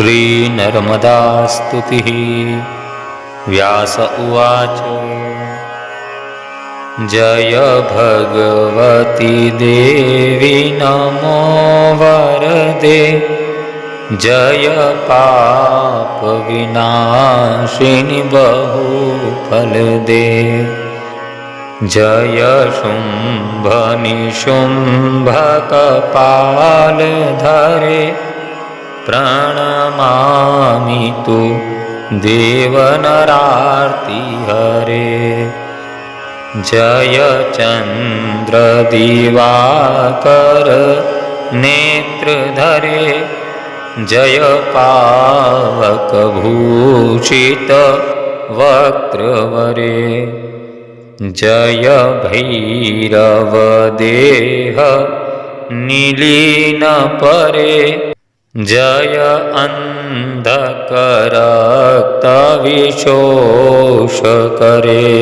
श्रीनर्मदास्तुतिः। व्यास उवाच। जय भगवती देवी नमो वरदे, जय पाप विनाशिनी बहुफलदे। जय शुंभ निशुंभ कपालधरे, प्रणमामि तु देवनरार्तिहरे। जय चंद्र दिवाकर नेत्रधरे, जय पावक भूषित वक्त्रवरे। जय भैरव देह निलीन परे, जय अंधकरक्त विशोष करे।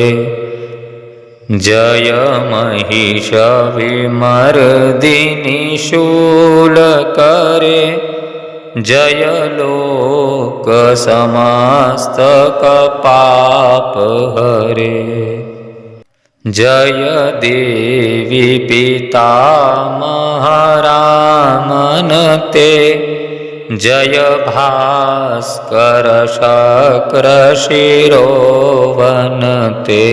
जय महिष विमर्दिनी शूल करे, जय लोक समस्तक पाप हरे। जय देवी पितामहरामनते, जय भास्कर शक्र शिरोवनते।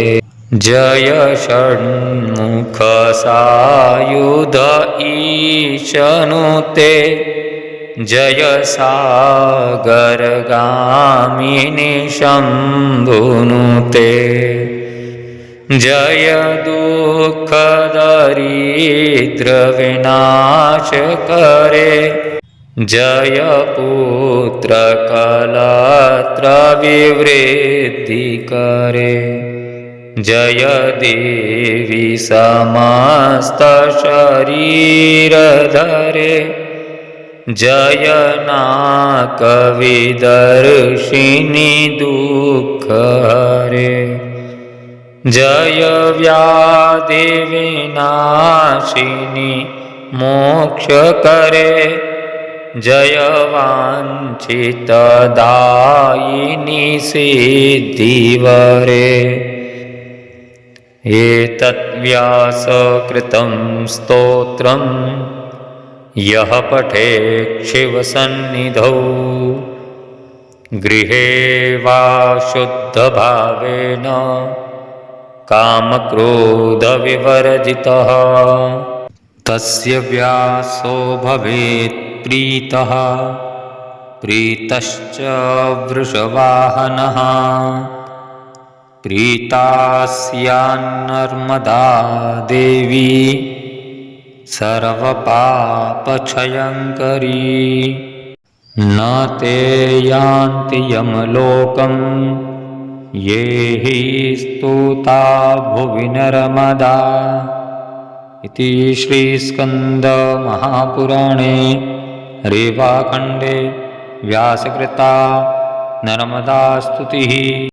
जय षण्मुख सायुध ईशनुते, जय सागर गामिनी शंभुनुते। जय दुख दरिद्र विनाश करे, जय पुत्र कलत्र विवृद्धि करे। जय देवी समस्त शरीर धरे, जय नाक विदर्शिनी दुख हरे। जय व्याधि विनाशिनी मोक्ष करे, जय वांछित दायिनी सिद्धिवरे। एतद्व्यास कृतं स्तोत्रं यः पठेत् शिवसन्निधौ, गृहे वा शुद्धभावेन कामक्रोधविवर्जितः, तस्य व्यासो भवेत् प्रीतः, प्रीतश्च वृषवाहनः। प्रीता स्यान्नर्मदा देवी सर्वपापक्षयङ्करी। न ते यान्ति यमलोकं ये हि स्तुता भुवि नर्मदा। इति श्रीस्कन्दमहापुराणे रेवाखण्डे व्यासकृता नर्मदास्तुतिः।